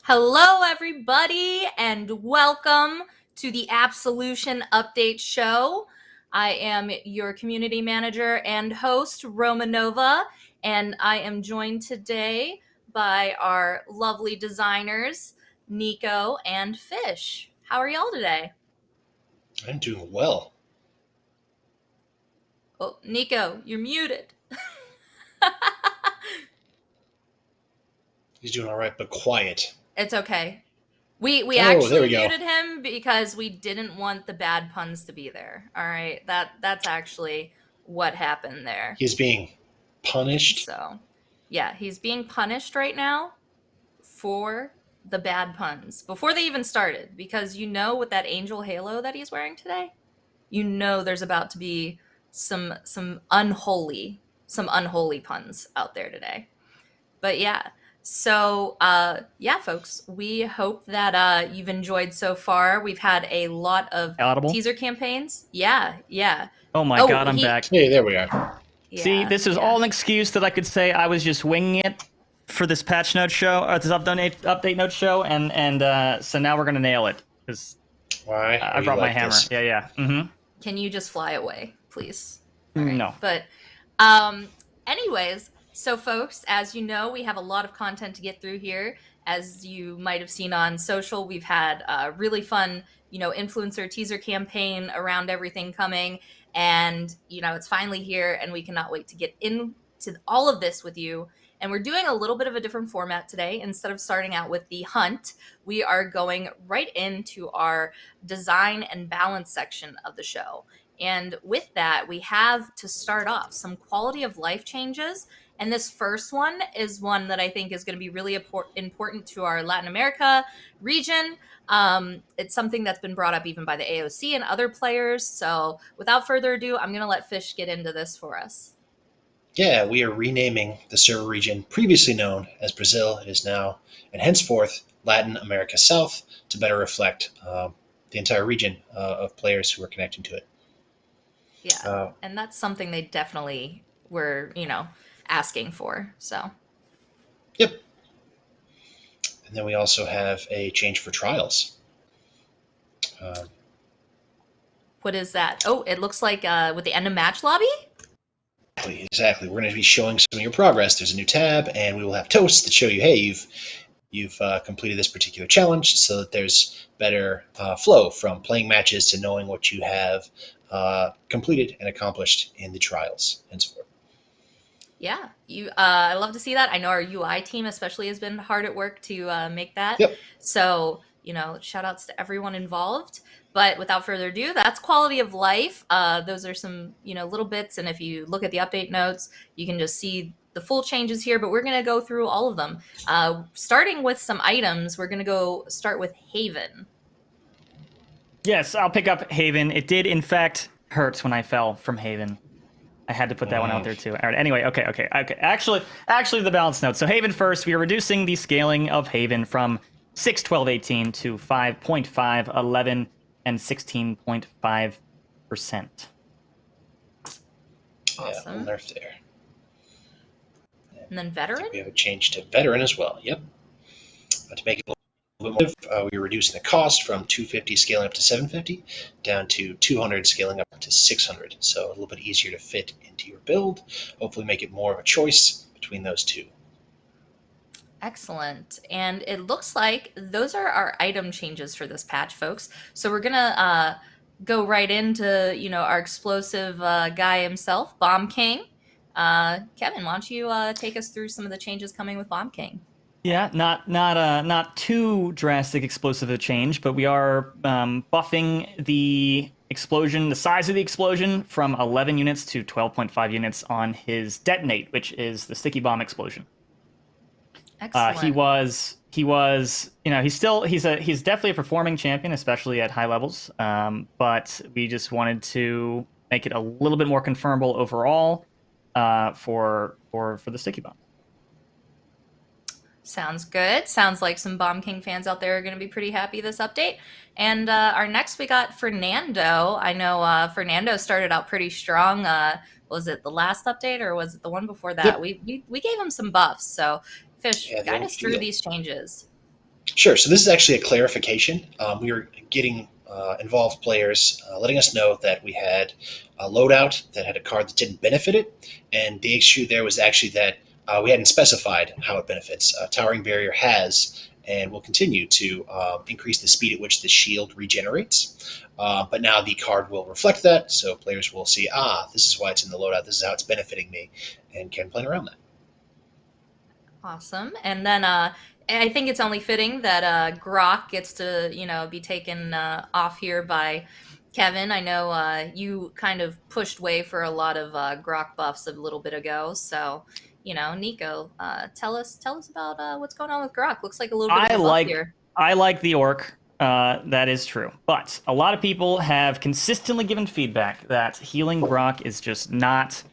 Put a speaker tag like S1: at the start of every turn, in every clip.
S1: Hello, everybody, and welcome to the Absolution Update Show. I am your community manager and host, Romanova, and I am joined today by our lovely designers, Nico and Fish. How are y'all today?
S2: I'm doing well.
S1: Oh, Nico, you're muted.
S2: He's doing all right, but quiet.
S1: It's okay. We
S2: Oh, there
S1: actually
S2: we go.
S1: muted him because we didn't want the bad puns to be there. All right, that's actually what happened there.
S2: He's being punished.
S1: So, yeah, he's being punished right now for the bad puns before they even started because with that angel halo that he's wearing today, there's about to be some unholy puns out there today. But yeah, so yeah, folks, we hope that you've enjoyed so far. We've had a lot of
S3: Audible.
S1: teaser campaigns. Yeah.
S3: Oh my
S1: Oh,
S3: god, I'm back.
S2: Hey, there we are.
S3: See, this is all an excuse that I could say I was just winging it for this patch note show, or this update note show, and so now we're gonna nail it because
S2: Why?
S3: I brought my hammer.
S2: This?
S3: Yeah. Mm-hmm.
S1: Can you just fly away, please?
S3: No.
S1: But anyways, so folks, as you know, we have a lot of content to get through here. As you might have seen on social, we've had a really fun, influencer teaser campaign around everything coming. And, it's finally here and we cannot wait to get into all of this with you. And we're doing a little bit of a different format today. Instead of starting out with the hunt, we are going right into our design and balance section of the show. And with that, we have to start off some quality of life changes. And this first one is one that I think is going to be really important to our Latin America region. It's something that's been brought up even by the AOC and other players. So without further ado, I'm going to let Fish get into this for us.
S2: Yeah, we are renaming the server region previously known as Brazil. It is now, and henceforth, Latin America South to better reflect the entire region of players who are connecting to it.
S1: Yeah, and that's something they definitely were, asking for. So.
S2: Yep. And then we also have a change for trials.
S1: What is that? Oh, it looks like with the end of match lobby?
S2: Exactly. We're going to be showing some of your progress. There's a new tab, and we will have toasts that show you, hey, you've completed this particular challenge, so that there's better flow from playing matches to knowing what you have completed and accomplished in the trials henceforth.
S1: Yeah, I love to see that. I know our UI team especially has been hard at work to make that.
S2: Yep.
S1: So, shout outs to everyone involved. But without further ado, that's quality of life. Those are some, little bits. And if you look at the update notes, you can just see the full changes here. But we're going to go through all of them. Starting with some items, we're going to start with Haven.
S3: Yes, I'll pick up Haven. It did, in fact, hurt when I fell from Haven. I had to put that one out there too. All right. Anyway, okay. Actually, the balance note. So Haven first, we are reducing the scaling of Haven from 6, 12, 18 to 5.5, 11, and 16.5%.
S1: Awesome.
S2: Yeah, nerf there.
S1: And then veteran?
S2: We have a change to veteran as well. Yep. To make it a little bit more, we're reducing the cost from 250 scaling up to 750 down to 200 scaling up to 600. So a little bit easier to fit into your build. Hopefully make it more of a choice between those two.
S1: Excellent. And it looks like those are our item changes for this patch, folks. So we're going to go right into, our explosive guy himself, Bomb King. Kevin, why don't you take us through some of the changes coming with Bomb King?
S3: Yeah, not too drastic explosive a change, but we are buffing the explosion, the size of the explosion from 11 units to 12.5 units on his detonate, which is the sticky bomb explosion.
S1: Excellent.
S3: He was, he's definitely a performing champion, especially at high levels. But we just wanted to make it a little bit more confirmable overall for the sticky bomb.
S1: Sounds good. Sounds like some Bomb King fans out there are going to be pretty happy this update. And our next, we got Fernando. I know Fernando started out pretty strong. Was it the last update or was it the one before that?
S2: Yep.
S1: We gave him some buffs. So, Fish, guide us through these changes.
S2: Sure. So this is actually a clarification. We were getting involved players letting us know that we had a loadout that had a card that didn't benefit it, and the issue there was actually that we hadn't specified how it benefits. Towering Barrier has and will continue to increase the speed at which the shield regenerates, but now the card will reflect that, so players will see, this is why it's in the loadout. This is how it's benefiting me, and can plan around that.
S1: Awesome. And then I think it's only fitting that Grok gets to, be taken off here by Kevin. I know you kind of pushed way for a lot of Grok buffs a little bit ago. So, Nico, tell us about what's going on with Grok. Looks like a little bit of a buff here.
S3: I like the orc. That is true. But a lot of people have consistently given feedback that healing Grok is just not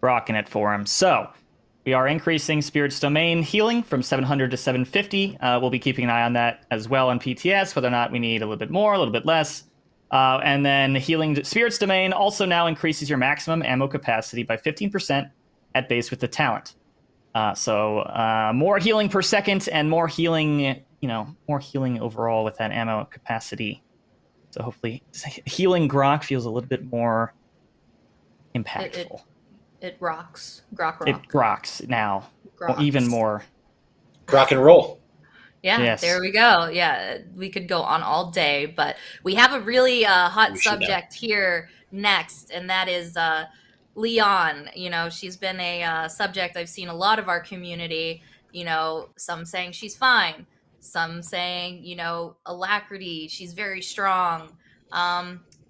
S3: rocking it for him. So we are increasing Spirit's Domain healing from 700 to 750. We'll be keeping an eye on that as well on PTS, whether or not we need a little bit more, a little bit less. And then healing Spirit's Domain also now increases your maximum ammo capacity by 15% at base with the talent. So more healing per second and more healing, more healing overall with that ammo capacity. So hopefully healing Grok feels a little bit more impactful.
S1: It rocks. Grok rock.
S3: It rocks now.
S1: Groks.
S3: Even more.
S2: Rock and roll.
S1: Yeah,
S3: Yes.
S1: There we go. Yeah, we could go on all day, but we have a really hot subject here next, and that is Leon. She's been a subject I've seen a lot of our community, some saying she's fine, some saying, alacrity, she's very strong.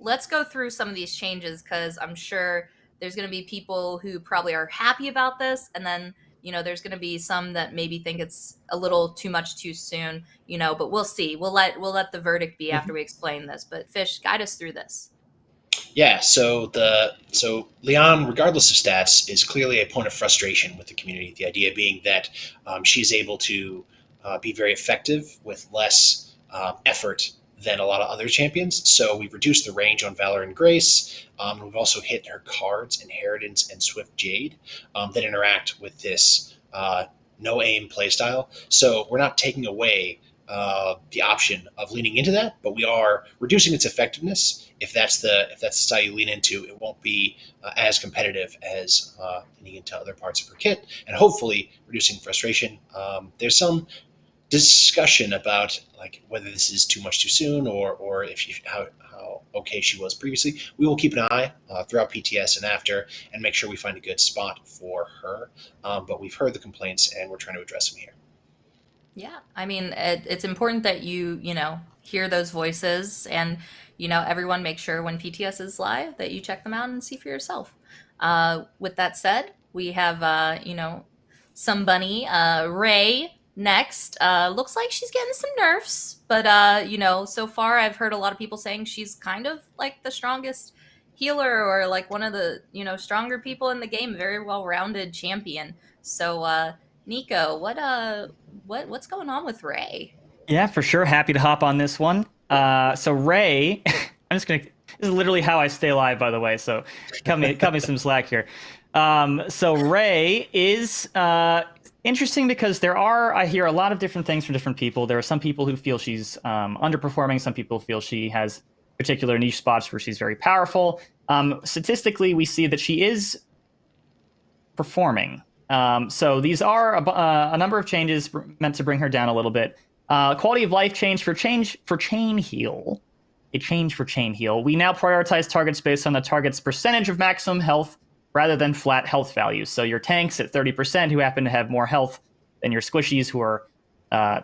S1: Let's go through some of these changes because I'm sure there's going to be people who probably are happy about this, and then there's going to be some that maybe think it's a little too much too soon, but we'll see. We'll let the verdict be after we explain this. But Fish, guide us through this.
S2: Yeah, so Leon, regardless of stats, is clearly a point of frustration with the community. The idea being that she's able to be very effective with less effort than a lot of other champions. So we've reduced the range on Valor and Grace. We've also hit her cards, Inheritance and Swift Jade, that interact with this no aim playstyle. So we're not taking away the option of leaning into that, but we are reducing its effectiveness. If that's the style you lean into, it won't be as competitive as leaning into other parts of her kit, and hopefully reducing frustration. There's some discussion about like whether this is too much too soon or if how okay she was previously. We will keep an eye throughout PTS and after and make sure we find a good spot for her. But we've heard the complaints and we're trying to address them here.
S1: Yeah, I mean, it's important that you hear those voices, and everyone make sure when PTS is live that you check them out and see for yourself. With that said, we have some bunny Ray next. Looks like she's getting some nerfs, but so far I've heard a lot of people saying she's kind of like the strongest healer or like one of the stronger people in the game, very well-rounded champion. So Nico, what's going on with Ray?
S3: Yeah, for sure. Happy to hop on this one. So Ray, this is literally how I stay alive, by the way. So cut me some slack here. So Ray is interesting because I hear a lot of different things from different people. There are some people who feel she's underperforming. Some people feel she has particular niche spots where she's very powerful. Statistically, we see that she is performing. So these are a number of changes meant to bring her down a little bit. Quality of life change for chain heal. A change for chain heal. We now prioritize targets based on the target's percentage of maximum health rather than flat health values. So your tanks at 30% who happen to have more health than your squishies who are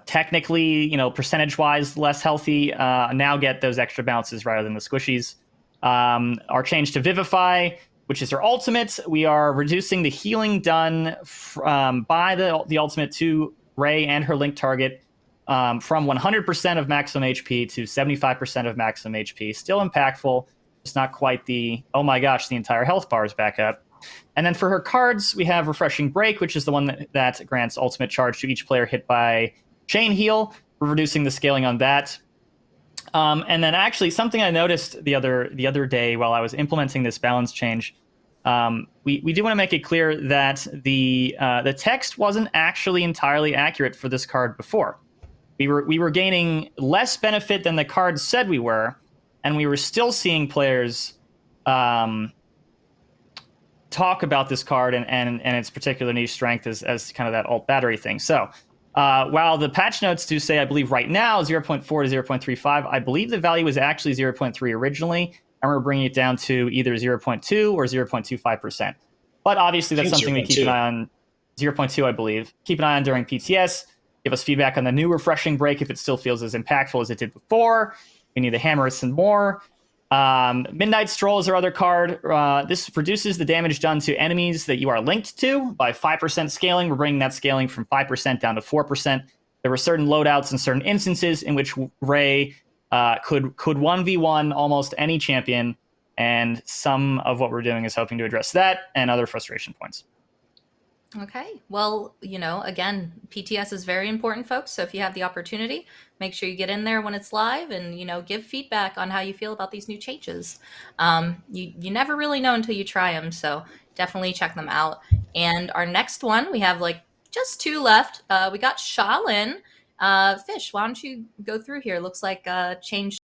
S3: technically, percentage-wise less healthy, now get those extra bounces rather than the squishies. Our change to Vivify, which is her ultimate, we are reducing the healing done by the ultimate to Ray and her linked target from 100% of maximum HP to 75% of maximum HP. Still impactful, just not quite the, oh my gosh, the entire health bar is back up. And then for her cards, we have Refreshing Break, which is the one that grants ultimate charge to each player hit by Chain Heal. We're reducing the scaling on that. And then actually something I noticed the other day while I was implementing this balance change, we do want to make it clear that the text wasn't actually entirely accurate for this card before. we were gaining less benefit than the card said we were, and we were still seeing players talk about this card and its particular niche strength as kind of that alt battery thing. So while the patch notes do say, I believe right now 0.4 to 0.35, I believe the value was actually 0.3 originally, and we're bringing it down to either 0.2 or 0.25%. But obviously that's something we keep an eye on. 0.2, I believe. Keep an eye on during PTS. Give us feedback on the new refreshing break if it still feels as impactful as it did before. We need to hammer it some more. Midnight Stroll is our other card. This reduces the damage done to enemies that you are linked to by 5% scaling. We're bringing that scaling from 5% down to 4%. There were certain loadouts and certain instances in which Ray could 1v1 almost any champion, and some of what we're doing is hoping to address that and other frustration points.
S1: Okay. Well, again, PTS is very important, folks. So if you have the opportunity, make sure you get in there when it's live and, give feedback on how you feel about these new changes. You never really know until you try them. So definitely check them out. And our next one, we have just 2 left. We got Shaolin. Fish, why don't you go through here? Looks like change